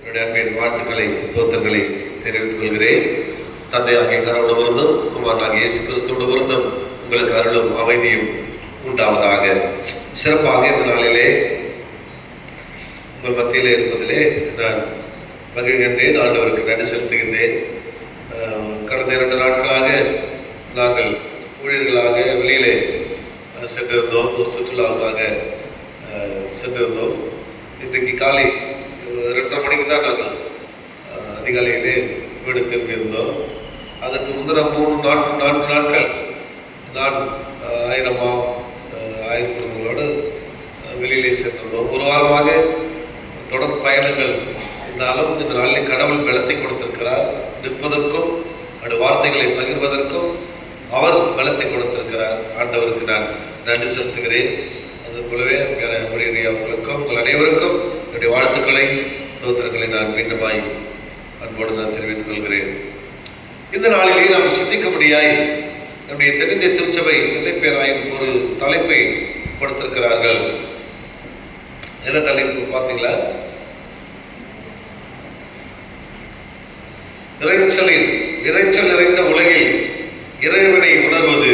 என்னுடைய அன்பின் வாழ்த்துக்களை தோத்தங்களை தெரிவித்துக் கொள்கிறேன். தந்தையாகிய கடவுளிடமிருந்தும் குமாரனாகிய இயேசு கிறிஸ்துவிடமிருந்தும் உங்களுக்கு அருளும் அமைதியும் உண்டாவதாக. சிறப்பாக இந்த நாளிலே உங்கள் மத்தியிலே இருப்பதிலே நான் மகிழ்கின்றேன். ஆண்டவருக்கு நன்றி செலுத்துகின்றேன். கடந்த 2 நாட்களாக நாங்கள் ஊழியர்களாக வெளியிலே சென்றிருந்தோம். ஒரு சுற்றுலாவுக்காக சென்றிருந்தோம். இன்றைக்கு காலை 2:30 மணிக்கு தான் நாங்கள் அதிகாலையிலே வீடு திரும்பியிருந்தோம். அதுக்கு முந்தின 4 நாட்கள் நான் 1000 குடும்பங்களோடு வெளியிலே சென்றிருந்தோம். ஒரு வாரமாக தொடர்ந்து பயணங்கள் இருந்தாலும் இந்த நாளிலே கடவுள் பலத்தை கொடுத்திருக்கிறார். நிற்பதற்கும் அவருடைய வார்த்தைகளை பகிர்வதற்கும் அவர் பலத்தை கொடுத்திருக்கிறார். ஆண்டவருக்கு நான் நன்றி செலுத்துகிறேன். அது போலவே அவர்களுக்கும் உங்கள் அனைவருக்கும் என்னுடைய வாழ்த்துக்களை தோத்திரங்களை நான் மீண்டுமாய் அன்போடு நான் தெரிவித்துக் கொள்கிறேன். இந்த நாளிலே நாம் சிந்திக்கும்படியாய் நம்முடைய தென்னிந்திய திருச்சபை சென்னை பேராயும் ஒரு தலைப்பை கொடுத்திருக்கிறார்கள். என்ன தலைப்பு பார்த்தீங்களா? இறைச்சல் நிறைந்த உலகில் இறைவனை உணர்வது.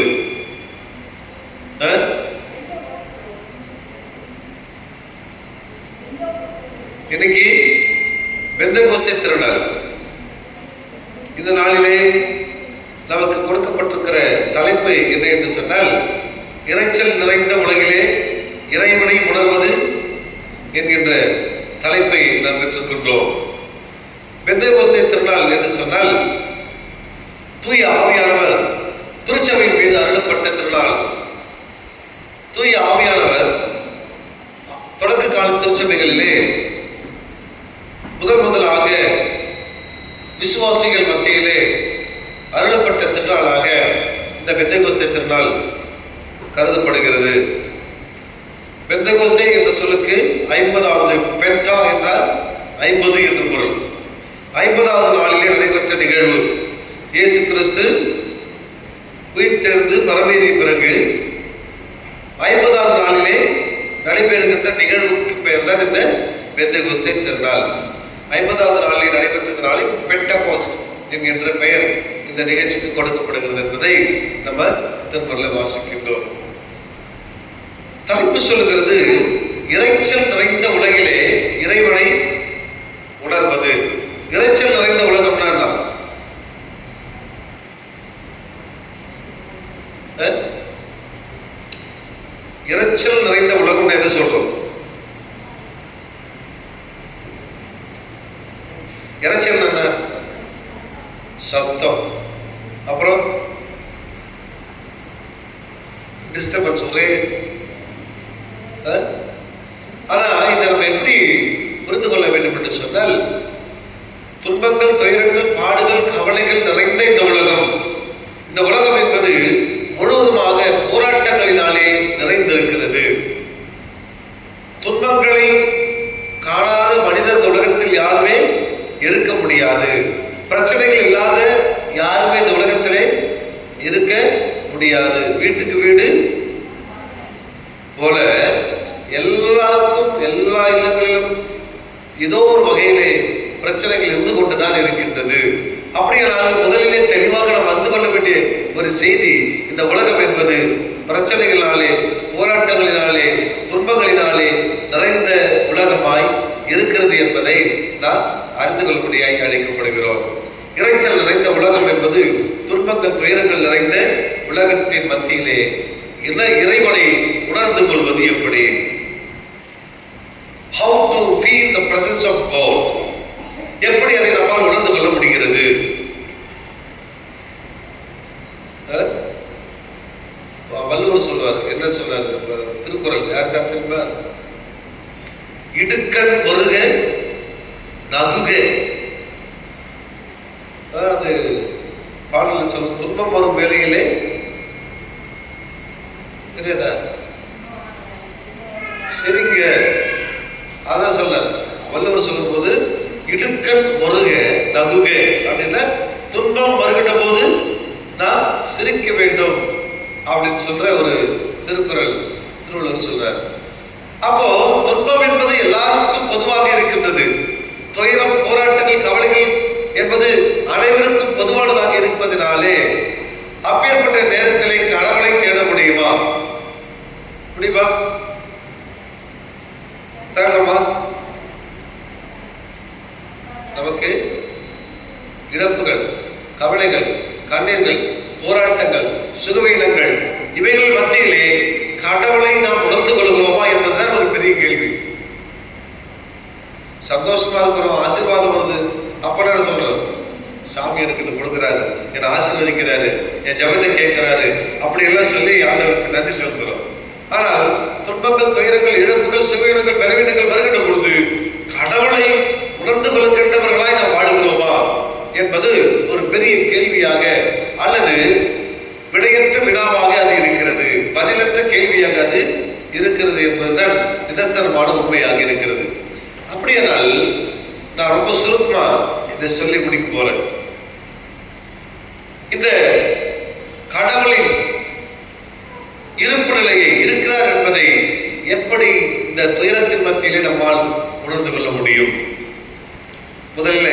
இன்னைக்கு பெந்தெகோஸ்தே திருநாள். இந்த நாளிலே நமக்கு கொடுக்கப்பட்டிருக்கிற தலைப்பு என்ன என்று சொன்னால், இறைச்சல் நிறைந்த உலகிலே இறைவனை உணர்வது என்கின்ற தலைப்பை நாம் பெற்றுக்கொண்டோம். பெந்தெகோஸ்தே திருநாள் என்று சொன்னால் தூய ஆவியானவர் திருச்சபையின் மீது அருளப்பட்ட திருநாள். தூய ஆவியானவர் தொடக்க கால திருச்சபைகளிலே முதலாக விசுவாசிகள் மத்தியிலே அருளப்பட்ட திருநாளாக இந்த பெந்தெகோஸ்தே திருநாள் கருதப்படுகிறது. பெந்தெகோஸ்தே என்ற சொல்லுக்கு 50வது பென்டா என்றால் 50 என்று பொருள். 50வது நாளிலே நடைபெற்ற நிகழ்வு. இயேசு கிறிஸ்து உயிர்த்தெழுந்து பரமேறிய பிறகு 50வது நாளிலே நடைபெறுகின்ற நிகழ்வுக்கு பெயர் தான் இந்த பெந்தெகோஸ்தே திருநாள். 50வது நாளிலே நடைபெற்ற நாளை பெண்டகோஸ்ட் என்கின்ற பெயர் இந்த நிகழ்ச்சிக்கு கொடுக்கப்படுகிறது என்பதை நம்ம திருமறையிலே வாசிக்கின்றோம். தலைப்பு சொல்லுகிறது, இறைச்சல் நிறைந்த உலகிலே இறைவனை உணர்வது. இறைச்சல் நிறைந்த உலகம்னா என்ன? இறைச்சல் நிறைந்த உலகம் எதை சொல்றோம்? இறைச்சல் என்ன? சத்தம், அப்புறம் டிஸ்டர்பன்ஸ், ஒரே. ஆனா இதை நம்ம எப்படி புரிந்து கொள்ள வேண்டும் என்று சொன்னால், துன்பங்கள், துயரங்கள், பாடுகள், கவலைகள் நிறைந்த இந்த உலகம். இந்த உலகம் என்பது முழுவதுமாக போராட்டங்களினாலே நிறைந்திருக்கிறது. துன்பங்களை காணாத மனிதர் இந்த உலகத்தில் யாருமே இருக்க முடியாது. பிரச்சனைகள் இல்லாத யாருமே இந்த உலகத்திலே இருக்க முடியாது. வீட்டுக்கு வீடு போல எல்லாருக்கும் எல்லா இல்லங்களிலும் ஏதோ ஒரு வகையிலே பிரச்சனைகள் இருந்து கொண்டுதான் இருக்கின்றது. அப்படியானால் முதலிலே தெளிவாக நாம் அறிந்து கொள்ள வேண்டிய ஒரு செய்தி, இந்த உலகம் என்பது பிரச்சனைகளினாலே, போராட்டங்களினாலே, துன்பங்களினாலே நிறைந்த உலகமாய் இருக்கிறது என்பதை நாம் அறிந்து கொள்ளும்படியாய் அழைக்கப்படுகிறோம். இறைச்சல் நிறைந்த உலகம் என்பது துன்பங்கள், துயரங்கள் நிறைந்த உலகத்தின் மத்தியிலே இறைவனை உணர்ந்து கொள்வது எப்படி? How to feel the presence of God. எப்படி அதை நம்மால் உணர்ந்து கொள்ள முடிகிறது? வள்ளுவர் சொல்வார், என்ன சொல்றார் திருக்குறள்? யாருக்கா தெரியுமா? இடுக்கண் ஒருக நகுக. அது பாடலில் சொல்லும். துன்பம் வரும் வேளையிலே தெரியாதா? சிரிங்க. அதான் சொல்ல வள்ளுவர் சொல்லும் போது இடுக்கண் ஒருக நகுக அப்படின்னா, துன்பம் வருகின்ற போது நான் சிரிக்க வேண்டும் அப்படின்னு சொல்ற ஒரு திருக்குறள் திருவள்ளுவர் சொல்றார். அப்போ துன்பம் என்பது எல்லாருக்கும் பொதுவாக இருக்கின்றது. துயரம் என்பது அனைவருக்கும் பொதுவானதாக இருப்பதனாலே அப்பேற்பட்ட நேரத்திலே கடவுளை தேட முடியுமா? முடியுமா? தேடலாமா? நமக்கு இழப்புகள், கவலைகள், கண்ணீர்கள், போராட்டங்கள், சுகவீனங்கள் இவைகள் மத்தியிலே கடவுளை நாம் உணர்ந்து கொள்கிறோமா என்பதுதான் ஒரு பெரிய கேள்வி. சந்தோஷமா இருக்கிறோம், ஆசீர்வாதம் வருது, அப்ப நான் சொல்றோம் சாமி எனக்கு இது கொடுக்குறாரு, என்னை ஆசீர்வதிக்கிறாரு, என் ஜபத்தை கேட்கிறாரு, அப்படி எல்லாம் சொல்லி ஆண்டவருக்கு நன்றி செலுத்துறோம். ஆனால் துன்பங்கள், துயரங்கள், இழப்புகள், சுகவீனங்கள், பலவீனங்கள் வருகின்ற பொழுது கடவுளை உணர்ந்து கொள்கின்றவர்களாய் நாம் வாழுகிறோமா என்பது ஒரு பெரிய கேள்வியாக அல்லது விடையற்ற வினாவாக அது இருக்கிறது, பதிலற்ற கேள்வியாக அது இருக்கிறது என்பதுதான் நிதர்சனமான உண்மையாக இருக்கிறது. அப்படியானால் நான் ரொம்ப சுருக்கமா இதை சொல்லி முடிக்க போறேன். இந்த கடவுளின் இருப்பு நிலையை இருக்கிறார் என்பதை எப்படி இந்த துயரத்தின் மத்தியிலே நம்மால் உணர்ந்து கொள்ள முடியும்? முதலில்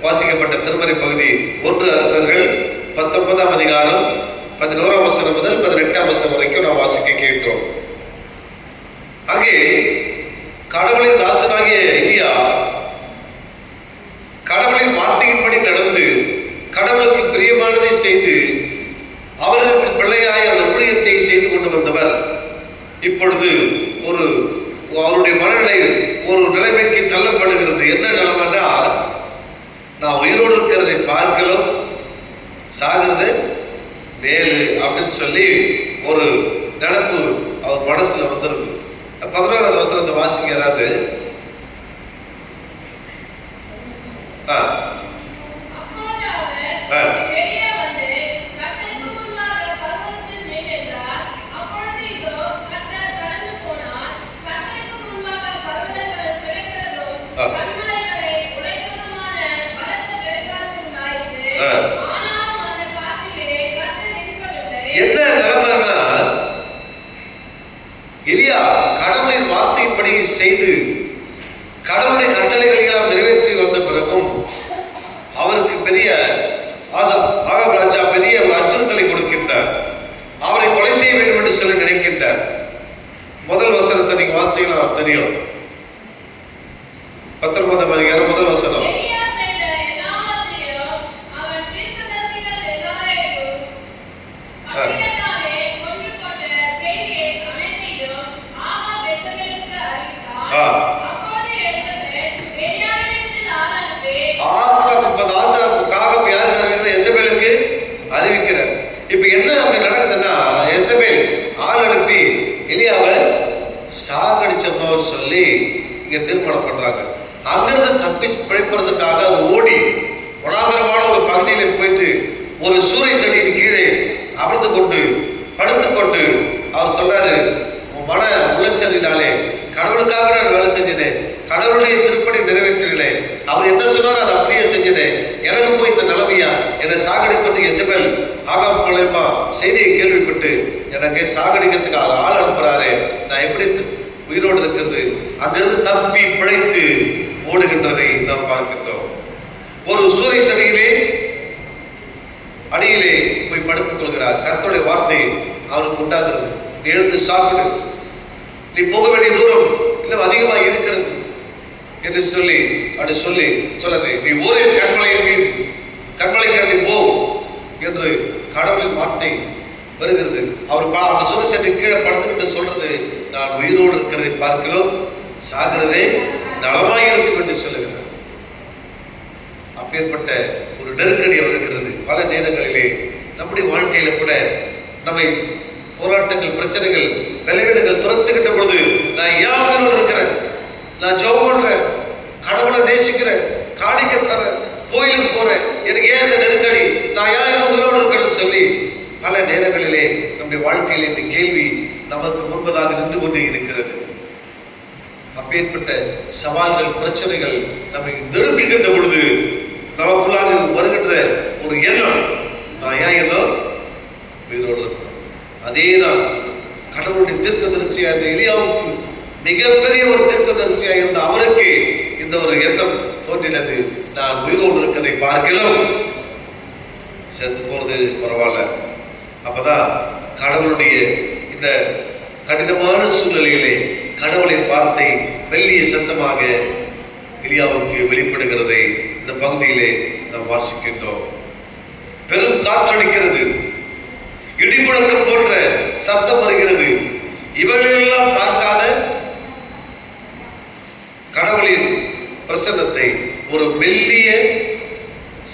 வாசிக்கப்பட்ட திருமறை பகுதி 1 அரசர்கள் 19ஆம் அதிகாரம் 11ஆம் வசனம் முதல் 18ஆம் வசனம் வரைக்கும் நாம் வாசிக்க கேட்டோம். அங்கே கடவுளின் தாசனாகிய எலியா கடவுளின் வார்த்தையின்படி நடந்து கடவுளுக்கு பிரியமானதை செய்து அவர்களுக்கு பிள்ளையாய் அந்த ஊழியத்தை செய்து கொண்டு வந்தவர் இப்பொழுது அவருடைய மனநிலை ஒரு நிலைமைக்கு தள்ளப்படுகிறது. என்ன நிலைமைன்னா, நான் உயிரோடு இருக்கிறதை பார்க்கலாம், சாகிறது மேலு அப்படின்னு சொல்லி ஒரு நினைப்பு அவர் மனசுல வந்துருது. 11ஆவது வசனத்தை வாசிக்க யாராவது? என்ன நிலைமைனா, எலியா கடவுளின் வார்த்தையின்படி செய்து கடவுளின் கட்டளைகளை எல்லாம் நிறைவேற்றி வந்த பிறகும் அவருக்கு பெரிய ஆகாப் ராஜா பெரிய ஒரு அச்சுறுத்தலை கொடுக்கின்றார். அவரை கொலை செய்ய வேண்டும் என்று சொல்லி நினைக்கின்றார். முதல் வசனத்தை நீங்க வாசித்தீங்கன்னா தெரியும். 19ஆம் அதிகாரம் முதல் வசனம். அறிவிக்கிறார். இப்ப என்ன அங்க நடக்குதுன்னா, எசபேல் ஆள் அனுப்பி எலியாவை சாகடிச்சோம்னு சொல்லி இங்க தீர்மானம் பண்றாங்க. அங்கிருந்து தப்பி பிழைப்பதற்காக ஓடி வனாந்தரமான ஒரு பகுதியில போயிட்டு ஒரு சூறை செடியின் கீழே அமர்ந்து கொண்டு படுத்துக்கொண்டு அவர் சொல்றாரு, மன உளைச்சலினாலே கடவுளுக்காக நான் வேலை செஞ்சேன், கடவுளுடைய திருப்பணி நிறைவேற்றினேன், அவர் என்ன சொன்னார் அதை அப்படியே செஞ்சேன், எனக்கு போய் இந்த நிலைமையா, என்னை சாகடிப்பதுக்கு எசபேல் ஆகாப் மூலமா செய்தியை கேள்விப்பட்டு எனக்கு சாகடிக்கிறதுக்கு ஆள் அனுப்புறாரு, நான் எப்படி உயிரோடு இருக்கிறது? அங்கிருந்து தப்பி பிழைத்து ஓடுகின்றதை நாம் பார்க்கின்றோம். ஒரு சூறை செடியிலே அடியிலே போய் படுத்துக் கொள்கிறார். கர்த்தருடைய வார்த்தை அவருக்கு உண்டாகிறது, எழுந்து சாப்பிடு, நீ போக வேண்டிய தூரம் இன்னும் அதிகமாக இருக்கிறது என்று சொல்லி அப்படி சொல்லுங்க, நீ ஊரின் கண்மலையின் மீது கண்மலை கண்டி போ என்று கடவுளின் வார்த்தை வருகிறது. அவர் அந்த சூரிய செட்டு கீழே படுத்துக்கிட்டு சொல்றது, நான் உயிரோடு இருக்கிறதை பார்க்கிறோம், சாகிறதே நலமாக இருக்கும் என்று சொல்லுகிறார். அப்பேற்பட்ட ஒரு நெருக்கடி வருகிறது. பல நேரங்களிலே நம்முடைய வாழ்க்கையில கூட நம்மை போராட்டங்கள், பிரச்சனைகள், விளைவுகள் துரத்துக்கிட்ட பொழுது, நான் ஏன் உயிரோடு இருக்கிறேன், நான் ஜெபம் பண்றேன், கடவுளை நேசிக்கிறேன், காணிக்க தரேன், கோயிலுக்கு போறேன், எனக்கு ஏன் இந்த நெருக்கடி, நான் ஏன் உயிரோடு இருக்கிறேன்னு சொல்லி பல நேரங்களிலே நம்முடைய வாழ்க்கையில் இந்த கேள்வி நமக்கு முன்பதாக நின்று கொண்டே இருக்கிறது. அப்பேற்பட்ட சவால்கள், பிரச்சனைகள் நம்மை நெருக்குகின்ற பொழுது நமக்குள்ளாக வருகின்ற ஒரு எண்ணம், நான் ஏன் எண்ணம் உயிரோடு இருக்கணும். அதேதான் கடவுளுடைய தீர்க்கதரிசியா இருந்த எலியாவுக்கு, மிகப்பெரிய ஒரு தீர்க்கதரிசியா இருந்த அவருக்கு இந்த ஒரு எண்ணம் தோன்றினது, நான் உயிரோடு இருக்கிறதை பார்க்கலாம் செத்து போறது பரவாயில்ல. அப்பதான் கடவுளுடைய இந்த கடினமான சூழ்நிலையிலே கடவுளின் வார்த்தை மெல்லிய சத்தமாக எலியாவுக்கு வெளிப்படுகிறதை இந்த பகுதியிலே நாம் வாசிக்கின்றோம். பெரும் காற்றடிக்கிறது, இடிமுழக்கம் போன்ற சத்தம் வருகிறது. இவர்களெல்லாம் பார்க்காத கடவுளின் பிரசன்னத்தை ஒரு மெல்லிய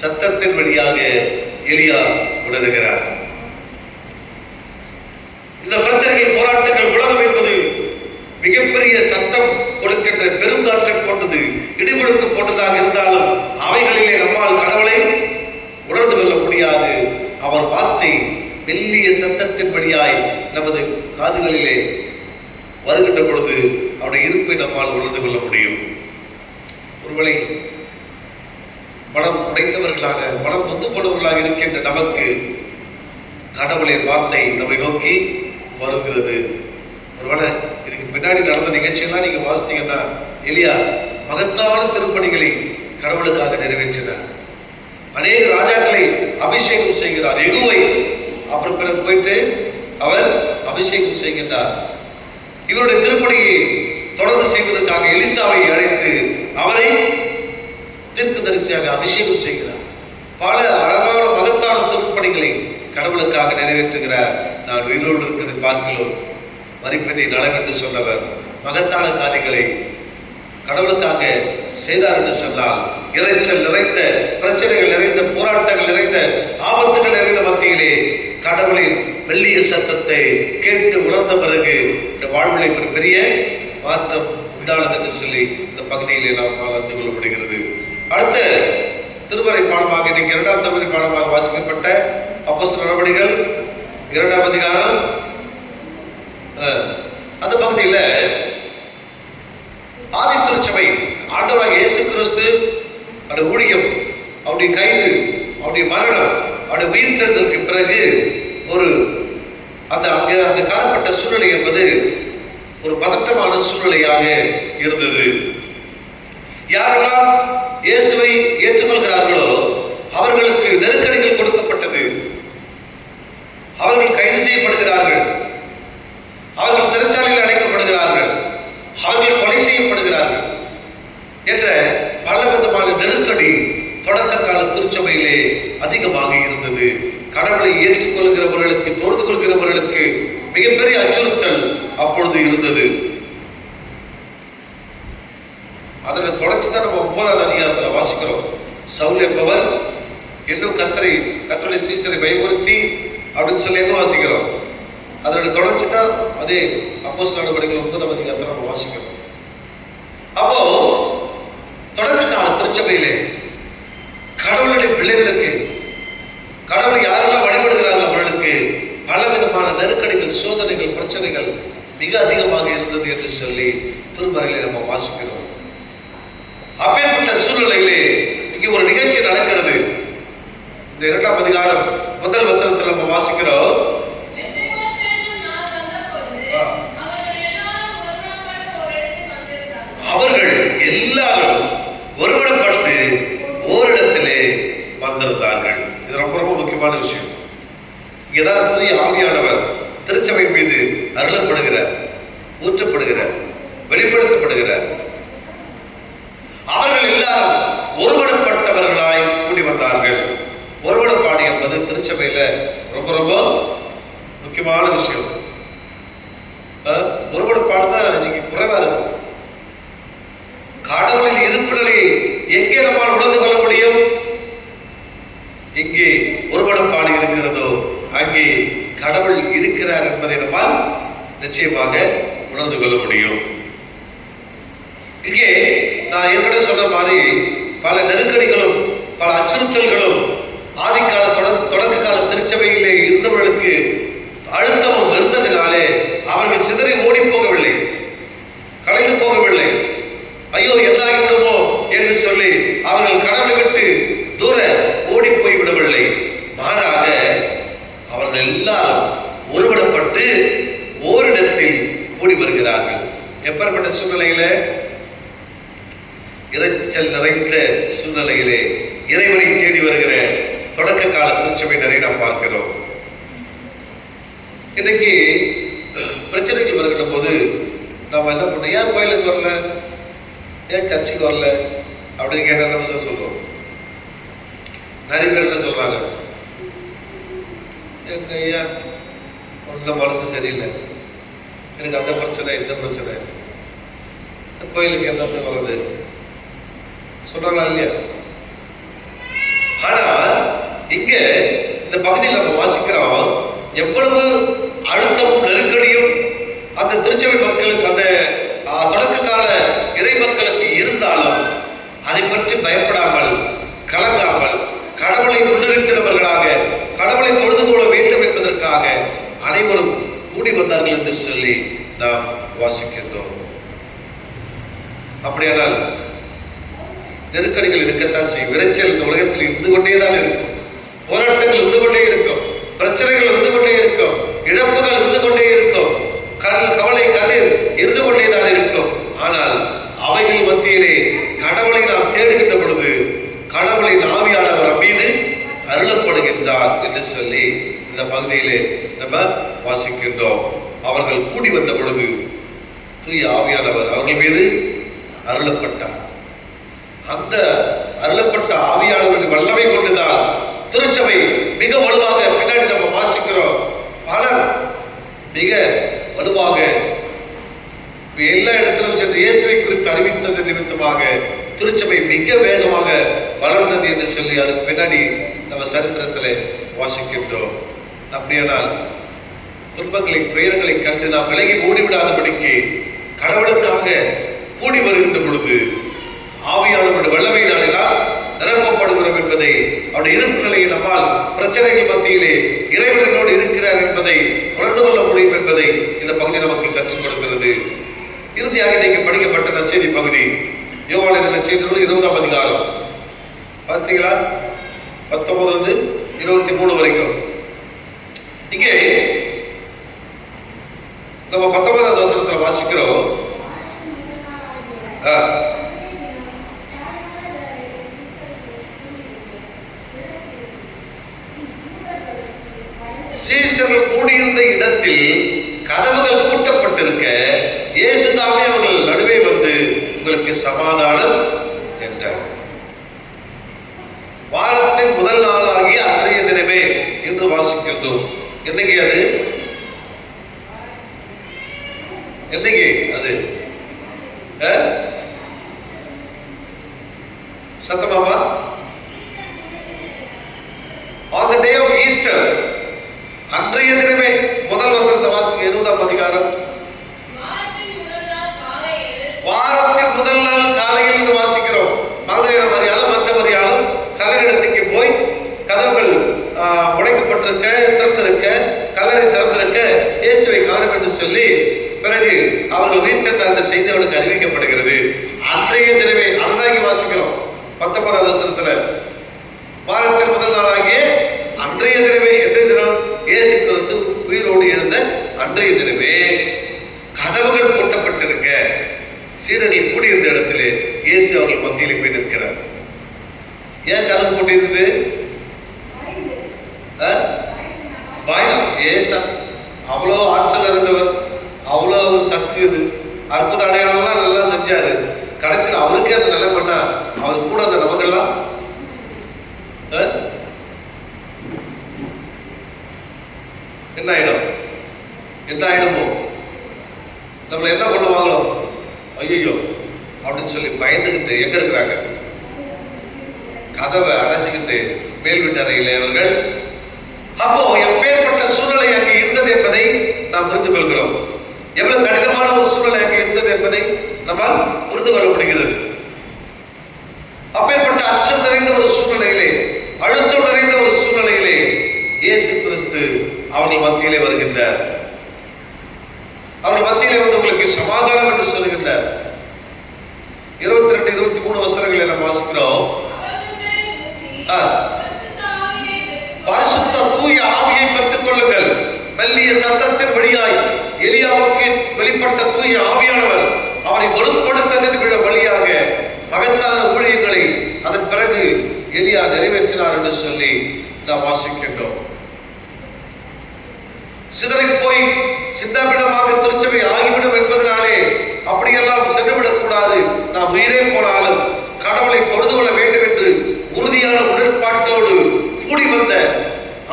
சத்தத்தின் வழியாக எலியா உணர்கிறார். இந்த பிரச்சனைகள், போராட்டங்கள், உலகம் என்பது மிகப்பெரிய சத்தம் கொடுக்கின்ற பெருங்காற்றை போன்றது, இடிமுழக்கு போன்றதாக இருந்தாலும் அவைகளிலே நம்மால் கடவுளை உணர்ந்து கொள்ள முடியாது. அவர் வார்த்தை மெல்லிய சத்தத்தின் வழியாய் நமது காதுகளிலே வருகின்ற பொழுது அவருடைய இருப்பை நம்மால் உணர்ந்து கொள்ள முடியும். ஒருவேளை மனம் உடைத்தவர்களாக, மனம் நொந்து போனவர்களாக இருக்கின்ற நமக்கு கடவுளின் வார்த்தை நம்மை நோக்கி வருகிறது. ஒருவேளை இதுக்கு பின்னாடி நடந்த நிகழ்ச்சியெல்லாம் நீங்க வாசித்தீங்கன்னா, எலியா மகத்தான திருப்பணிகளை கடவுளுக்காக நிறைவேற்றினார். அநேக ராஜாக்களை அபிஷேகம் செய்கிறார். எகுவை அப்புறம் பிறகு போயிட்டு அவர் அபிஷேகம் செய்கின்றார். இவருடைய திருப்பணியை தொடர்ந்து செய்வதற்காக எலிசாவை அழைத்து அவரை தீர்க்கதரிசியாக அபிஷேகம் செய்கிறார். பல அழகான மகத்தான திருப்பணிகளை கடவுளுக்காக நிறைவேற்றுகிறார். நான் உயிரோடு இருக்கிறதை பார்க்கிறோம், மறிப்பதை நலம் என்று சொன்னவர் மகத்தான காரியங்களை கடவுளுக்காக செய்தார் என்று சொன்னால், இறைச்சல் நிறைந்த, பிரச்சனைகள் நிறைந்த, போராட்டங்கள் நிறைந்த, ஆபத்துகள் நிறைந்த மத்தியிலே கடவுளின் மெல்லிய சத்தத்தை கேட்டு உணர்ந்த பிறகு இந்த வாழ்விலை ஒரு பெரிய மாற்றம் உண்டானது என்று சொல்லி இந்த பகுதியிலே நாம் அறிந்து கொள்ள முடிகிறது. அடுத்த திருமறை பாடமாக இன்னைக்கு 2ஆம் திருமறை பாடமாக வாசிக்கப்பட்ட அப்போஸ்தலர் நடவடிக்கைகள் 2ஆம் அதிகாரம் அந்த பகுதியில் ஆதி திருச்சபை ஆண்டவராகிய இயேசு கிறிஸ்து அவருடைய ஊழியம், அவருடைய கைது, அவருடைய மரணம், அவருடைய உயிர்த்தெழுதலுக்கு பிறகு ஒரு அந்த காலப்பட்ட சூழ்நிலை என்பது ஒரு பதற்றமான சூழ்நிலையாக இருந்தது. யாரெல்லாம் இயேசுவை ஏற்றுக்கொள்கிறார்களோ அவர்களுக்கு நெருக்கடிகள் கொடுக்கப்பட்டது. அவர்கள் கைது செய்யப்படுகிறார்கள், அவர்கள் சிறைச்சாலையில் அடைக்கப்படுகிறார்கள், அவர்கள் கொலை செய்யப்படுகிறார்கள் என்ற பல விதமான நெருக்கடி தொடக்க கால திருச்சபையிலே அதிகமாக இருந்தது. கடவுளை ஏற்றுக்கொள்கிறவர்களுக்கு, தொழுது கொள்கிறவர்களுக்கு மிகப்பெரிய அச்சுறுத்தல் அப்பொழுது இருந்தது. அதனை தொடர்ச்சிதான் நம்ம 9ஆம் அதிகாரத்தில் வாசிக்கிறோம். சவுல் என்பவர் இன்னும் கர்த்தருடைய சீசரை பயமுறுத்தி அப்படின்னு சொல்லி வாசிக்கிறோம். அதனுடைய தொடர்ச்சி தான் அதே அப்போஸ்தலர் நடவடிக்கைகள் 9ஆம் அதிகாரத்தில் நம்ம வாசிக்கிறோம். அப்போ தொடக்க கால திருச்சபையிலே கடவுளுடைய பிள்ளைகளுக்கு, கடவுளை யாரெல்லாம் வழிபடுகிறார்கள் அவர்களுக்கு பல விதமான நெருக்கடிகள், சோதனைகள், பிரச்சனைகள் மிக அதிகமாக இருந்தது என்று சொல்லி திருமறையிலே நம்ம வாசிக்கிறோம். அப்பேற்பட்ட சூழ்நிலையிலே இங்கே ஒரு நிகழ்ச்சி நடக்கிறது. இந்த 2ஆம் அதிகாரம் 1 வசனத்தில் நம்ம வாசிக்கிறோம். அவர்கள் எல்லாரும் ஒருவனப்பட்டு ஓரிடத்திலே வந்திருந்தார்கள். இது ரொம்ப ரொம்ப முக்கியமான விஷயம். இங்கேதான் தூய ஆவியானவர் திருச்சபை மீது அருளப்படுகிறார், ஊற்றப்படுகிறார், வெளிப்படுத்தப்படுகிறார். அவர்கள் எல்லாரும் ஒருவனப்பட்டவர்களாய் கூடி வந்தார்கள். ஒருவனப்பாடு என்பது திருச்சபையில ரொம்ப ரொம்ப முக்கியமான விஷயம். ஒருவனப்பாடு தான் இன்னைக்கு குறைவா இருக்கு. கடவுளின் இருப்பு நிலையை எங்கே நம்மால் உணர்ந்து கொள்ள முடியும்? எங்கே ஒருவனப்பாடு இருக்கிறதோ அங்கே கடவுள் இருக்கிறார் என்பதை நம்மால் நிச்சயமாக உணர்ந்து கொள்ள முடியும். இங்கே நான் ஏற்கனவே சொன்ன மாதிரி பல நெருக்கடிகளும் பல அச்சுறுத்தல்களும் ஆதிக்கால தொடக்க கால திருச்சபையிலே இருந்தவர்களுக்கு அழுத்தமும் இருந்ததினாலே அவர்கள் சிதறி ஓடி போகவில்லை, கலைந்து போகவில்லை. ஐயோ என்னாகிவிடுமோ என்று சொல்லி அவர்கள் கடவுளை விட்டு தூர ஓடி போய் விடவில்லை. மாறாக அவர்கள் எல்லாரும் ஒருவனப்பட்டு ஓரிடத்தில் கூடி வருகிறார்கள். எப்பேற்பட்ட சூழ்நிலையில இரைச்சல் நிறைந்த சூழ்நிலையிலே இறைவனை தேடி வருகிற தொடக்க கால திருச்சபையினரை நாம் பார்க்கிறோம். இன்னைக்கு பிரச்சனைகள் வருகிற போது நாம் என்ன பண்ணோம்? ஏன் கோயிலுக்கு வரல, ஏன் சர்ச்சுக்கு வரல அப்படின்னு கேட்டால் நம்ம சொல்றோம். நிறைய பேர் என்ன சொல்றாங்க? எங்க ஐயா ஒன்றும் மனசு சரியில்லை, எனக்கு அந்த பிரச்சனை இந்த பிரச்சனை, கோயிலுக்கு என்னத்த வர்றது சொல்றாங்களா இல்லையா? ஆனா இங்க இந்த பகுதியில் நம்ம வாசிக்கிறோம், எவ்வளவு அழுத்தமும் நெருக்கடியும் அந்த திருச்சபை மக்களுக்கு, அந்த தொடக்க கால இறை மக்களுக்கு இருந்தாலும் அதை பற்றி பயப்படாமல் கலங்காமல் கடவுளை முன்னிறுத்தினவர்களாக கடவுளை தொழுது கொள்ள வேண்டும் என்பதற்காக அனைவரும் கூடி வந்தார்கள் என்று சொல்லி நாம் வாசிக்கின்றோம். அப்படியானால் நெருக்கடிகள் இருக்கத்தான் செய்யும். விரைச்சல் இந்த உலகத்தில் இருந்து கொண்டேதான் இருக்கும். போராட்டங்கள் இருந்து கொண்டே இருக்கும். பிரச்சனைகள் இருந்து கொண்டே இருக்கும். இழப்புகள் இருந்து கொண்டே இருக்கும். கவலை கண்ணீர் இருந்து கொண்டேதான் இருக்கும். ஆனால் அவைகள் மத்தியிலே கடவுளை நாம் தேடுகின்ற பொழுது கடவுளின் ஆவியானவர் மீது அருளப்படுகின்றார் என்று சொல்லி இந்த பகுதியிலே நம்ம வாசிக்கின்றோம். அவர்கள் கூடி வந்த பொழுது தூய ஆவியானவர் அவர்கள் மீது அருளப்பட்டார். அந்த அருளப்பட்ட ஆவியானவரின் வல்லமை கொண்டுதான் திருச்சபை மிக வலுவாக, பின்னாடி நம்ம வாசிக்கிறோம், பலர் மிக வலுவாக எல்லா இடத்திலும் சென்று இயேசுவை குறித்து அறிவித்தது நிமித்தமாக திருச்சபை மிக வேகமாக வளர்ந்தது என்று சொல்லி அதுக்கு பின்னாடி நம்ம சரித்திரத்தில் வாசிக்கின்றோம். அப்படியானால் துன்பங்களை துயரங்களை கண்டு நாம் விலகி ஓடிவிடாதபடிக்கு கடவுளுக்காக கூடி வருகின்ற பொழுது ஆவியானவருடைய வல்லமையினாலே நாம் நிரப்பப்படுகிறோம் என்பதை, அவருடைய இருப்பு நிலையில் நம்மால் பிரச்சனைகள் மத்தியிலே இறைவனோடு இருக்கிறார் என்பதை உணர்ந்து கொள்ள முடியும் என்பதை இந்த பகுதி நமக்கு கற்றுக் கொடுக்கிறது. இறுதியாக நீங்கள் படிக்கப்பட்ட நற்செய்தி பகுதி யோவான் எழுதின நற்செய்தி 20ஆம் அதிகாரம் பார்த்தீங்களா? 19-23 வரைக்கும். இங்கே நம்ம 19ஆவது வசனத்துல வாசிக்கிறோம். சீஷர்கள் கூடியிருந்த இடத்தில் கதவுகள் பூட்டப்பட்டிருக்க இயேசுதாமே அவர்கள் நடுவே வந்து உங்களுக்கு சமாதானம் என்றார். வாரத்தின் முதல் நாளாகி அன்றைய தினமே என்று வாசிக்கின்றோம். என்னைக்கு அது? என்னைக்கு அது? சத்தமாமா? On the day of Easter, அன்றைய தினமே. முதல் வசனத்தை வாசிங்க, 20ஆம் அதிகாரம். வாரத்தின் முதல் நாள் காலையில் என்று வாசிக்கிறோம். மகதலேனா மரியாளும் மற்ற மரியாளும் கல்லறைக்கு போய் கதவுகள் உடைக்கப்பட்டிருக்க, திறந்திருக்க, கல்லறை திறந்திருக்க இயேசுவை காணும் என்று சொல்லி பிறகு அவர்கள் உயிர்த்தெழுந்த அந்த செய்தி அவளுக்கு அறிவிக்கப்படுகிறது. அன்றைய தினமே, அதுதான் இங்கே வாசிக்கிறோம் 19ஆவது வசனத்துல. வாரத்தின் முதல் நாளாகிய அன்றைய தினமே. என்ற தினம்? இயேசு கிறிஸ்து உயிரோடு எழுந்த அன்றைய தினமே கதவுகள் பூட்டப்பட்டிருக்க சீடர்கள் கூடியிருந்த இடத்திலே இயேசு அவர்கள் மத்தியில் போய் நிற்கிறார். ஏன் கதவு பூட்டியிருந்தது? பயம். ஏசா அவ்வளோ ஆற்றல் இருந்தவர், அவ்வளோ சக்தி, இது அற்புத அடையாளம்லாம் நல்லா செஞ்சாரு. கடைசியில் அவருக்கே அந்த நிலை பண்ணா அவர் கூட அந்த நமக்கெல்லாம் என்ன ஆயிடும்? என்ன ஆயிடுமோ? நம்மள என்ன பண்ணுவாங்களோ, ஐயோ அப்படின்னு சொல்லி பயந்துகிட்டு எங்க இருக்கிறாங்க? கதவை அடைச்சிக்கிட்டு மேல் வீட்டு அறையிலே அவர்கள். அப்போ எப்பேற்பட்ட சூழ்நிலை அங்கே இருந்தது என்பதை நாம் புரிந்து கொள்கிறோம். எவ்வளவு கடினமான ஒரு சூழ்நிலை அங்கே இருந்தது என்பதை நம்மால் புரிந்து கொள்ள முடிகிறது. அப்பேற்பட்ட அச்சம் நிறைந்த ஒரு சூழ்நிலையிலே, அழுத்தம் நிறைந்த ஒரு சூழ்நிலையிலே இயேசு கிறிஸ்து அவர்கள் மத்தியிலே வருகின்றார். அவர்கள் மத்தியிலே வந்து உங்களுக்கு சமாதானம் என்று சொல்லுகின்றார். 22-23 வசனங்களை நாம் வாசிக்கிறோம். பரிசுத்த தூய ஆவியை பெற்றுக் கொள்ளுங்கள். மெல்லிய சத்தத்தின் வழியாய் எலியாவுக்கு வெளிப்பட்ட தூய ஆவியானவர் அவரை வலுப்படுத்தலின் வழியாக மகத்தான ஊழியங்களை அதன் பிறகு எலியா நிறைவேற்றினார் என்று சொல்லி நாம் வாசிக்கின்றோம். சிதறி போய் சின்னபின்னமாக திருச்சபை ஆகிவிடும் என்பதனாலே அப்படியெல்லாம் சென்றுவிடக் கூடாது. நாம் உயிரே போனாலும் கடவுளை தொழுது கொள்ள வேண்டும் என்று உறுதியான உடன்பாட்டோடு கூடி வந்த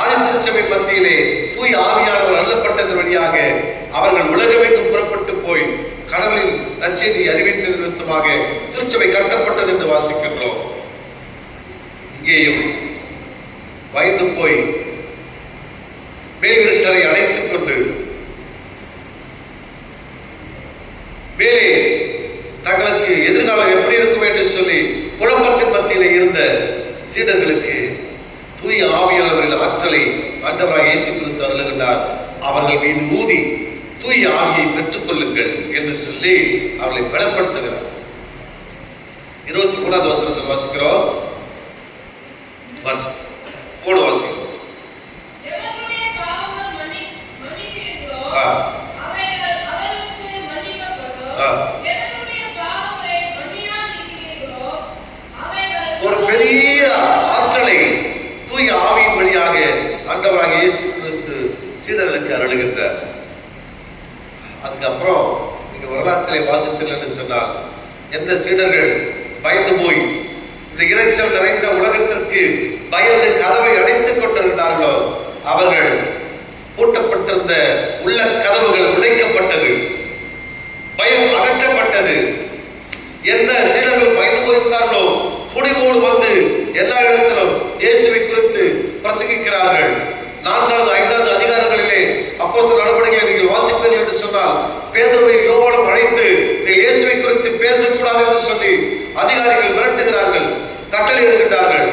ஆதி திருச்சபை மத்தியிலே தூய் ஆவியானவர் அருளப்பட்டதன் வழியாக அவர்கள் உலகமெங்கும் புறப்பட்டு போய் கடவுளின் நற்செய்தியை அறிவித்தது நிமித்தமாக திருச்சபை கட்டப்பட்டது என்று வாசிக்கின்றோம். இங்கேயும் பயந்து போய் மேல் வீட்டரை அடைத்துக் கொண்டு மேலே தங்களுக்கு எதிர்காலம் எப்படி இருக்கும் என்று சொல்லி குழப்பத்தின் மத்தியிலே இருந்த சீடர்களுக்கு தூய ஆவியானவர்கள் ஆற்றலை ஆண்டவராக இயேசு கிறிஸ்து அருளுகின்றார். அவர்கள் மீது ஊதி தூய ஆவியை பெற்றுக் கொள்ளுங்கள் என்று சொல்லி அவர்களை பலப்படுத்துகிறார். 23வது வசனத்தை வாசிக்கிறோம். வாசிக்கிறோம். ஒரு பெரிய ஆற்றலை தூய ஆவியின் வழியாக ஆண்டவராக இயேசு கிறிஸ்து சீடர்களுக்கு அருளுகின்றார். அதுக்கப்புறம் நீங்க வரலாற்றிலே வாசித்தீர்கள் என்று சொன்னால் எந்த சீடர்கள் பயந்து போய் இந்த இரைச்சல் நிறைந்த உலகத்திற்கு பயந்து கதவை அடைத்துக் கொண்டிருந்தார்களோ அவர்கள் பூட்டப்பட்டிருந்த உள்ள கதவுகள் உடைக்கப்பட்டது, பயம் அகற்றப்பட்டது. எந்த சீடர்கள் பயந்து போயிருந்தார்களோ துணிவோடு வந்து எல்லா இடத்திலும் இயேசுவை குறித்து பிரசங்கிக்கிறார்கள். 4வது 5வது அதிகாரங்களிலே அப்போஸ்தலர் நடவடிக்கைகளை நீங்கள் வாசிப்பீர்கள் என்று சொன்னால் பேதுருவை யோவானும் அழைத்து இயேசுவை குறித்து பேசக்கூடாது என்று சொல்லி அதிகாரிகள் மிரட்டுகிறார்கள், கட்டளையிடுகிறார்கள்.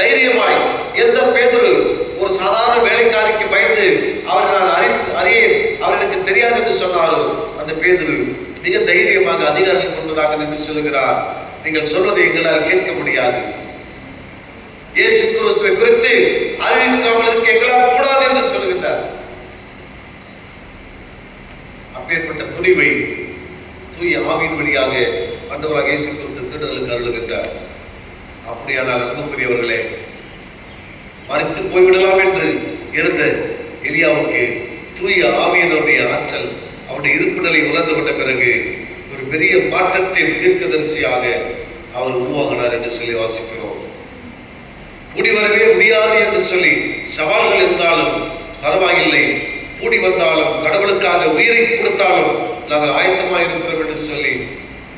தைரியமாய் எந்த பேதுரு ஒரு சாதாரண வேலைக்காரிக்கு பயந்து அவர் நான் அறியேன் அவர்களுக்கு தெரியாது என்று சொன்னாலும் அந்த பேதுரு மிக தைரியமாக அதிகாரிகள் கொண்டதாக நின்று சொல்லுகிறார், நீங்கள் சொல்வதை எங்களால் கேட்க முடியாது, இயேசு கிறிஸ்துவை குறித்து அறிவிக்காமல் இருக்க எங்களால் கூடாது என்று சொல்லுகின்றார். அப்பேற்பட்ட துணிவை தூய ஆவியின் வழியாக ஆண்டவராக இயேசு கிறிஸ்து சீடர்களுக்கு அருளுகின்றார். அப்படியானால் அன்புக்குரியவர்களே, மறித்து போய்விடலாம் என்று இருந்த எலியாவுக்கு தூய ஆவியினுடைய ஆற்றல் அவருடைய இருப்பு நிலை உணர்ந்து கொண்ட பிறகு ஒரு பெரிய மாற்றத்தின் தீர்க்கதரிசியாக அவர் உருவாகினார் என்று சொல்லி வாசிக்கிறோம். கூடி வரவே முடியாது என்று சொல்லி சவால்கள் இருந்தாலும் பரவாயில்லை, கூடி வந்தாலும் கடவுளுக்காக உயிரை கொடுத்தாலும் நாங்கள் ஆயத்தமாக இருக்கிறோம் என்று சொல்லி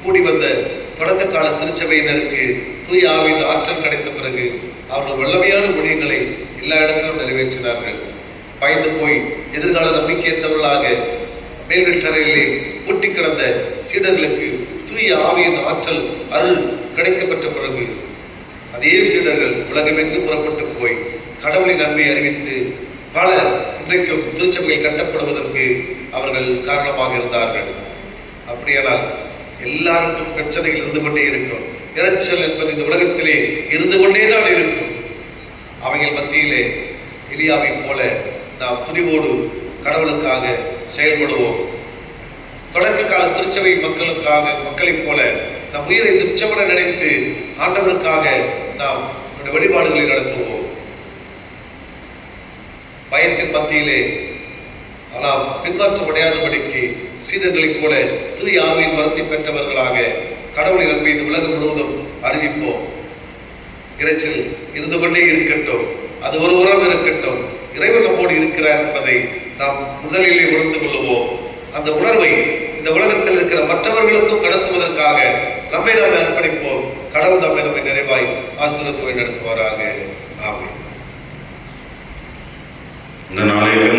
கூடி வந்த தொடக்க கால திருச்சபையினருக்கு தூய ஆவியின் ஆற்றல் கிடைத்த பிறகு அவர்கள் வல்லமையான ஊழியங்களை எல்லா இடத்திலும் நிறைவேற்றினார்கள். பயந்து போய் எதிர்கால நம்பிக்கையற்றவர்களாக மேல் வீட்டறையிலே பூட்டி கிடந்த சீடர்களுக்கு தூய ஆவியின் ஆற்றல் அருள் கிடைக்கப்பட்ட பிறகு அதே சீடர்கள் உலகமெங்கும் புறப்பட்டு போய் கடவுளின் நன்மை அறிவித்து பல இன்றைக்கும் திருச்சபைகள் கட்டப்படுவதற்கு அவர்கள் காரணமாக இருந்தார்கள். அப்படியானால் எல்லாருக்கும் பிரச்சனைகள் இருந்து கொண்டே இருக்கும். இரைச்சல் என்பது இந்த உலகத்திலே இருந்து கொண்டேதான் இருக்கும். அவைகள் மத்தியிலே எலியாவை போல நாம் துணிவோடு கடவுளுக்காக செயல்படுவோம். தொடக்க கால திருச்சபை மக்களைப் போல நம் உயிரை துச்சமென நினைத்து ஆண்டவருக்காக நாம் வழிபாடுகளை நடத்துவோம். பயத்தின் மத்தியிலே ஆனால் பின்பற்றப்படையாதபடிக்கு சீடர்களைப் போல தூய ஆவியின் வரத்தை பெற்றவர்களாக கடவுளை நம்பி இந்த உலகம் முழுவதும் அறிவிப்போம். இறைச்சல் இருந்து கொண்டே இருக்கட்டும், அது ஒரு உரம் இருக்கட்டும், இறைவன் நம்மோடு இருக்கிறார் என்பதை நாம் முதலிலே உணர்ந்து கொள்ளுவோம். அந்த உணர்வை இந்த உலகத்தில் இருக்கிற மற்றவர்களுக்கும் கடத்துவதற்காக நம்மை நாம் அர்ப்பணிப்போம். கடவுள் நம்மை நிறைவாய் ஆசீர்வதித்து நடத்துவாராக. ஆமென். இந்த நாளில்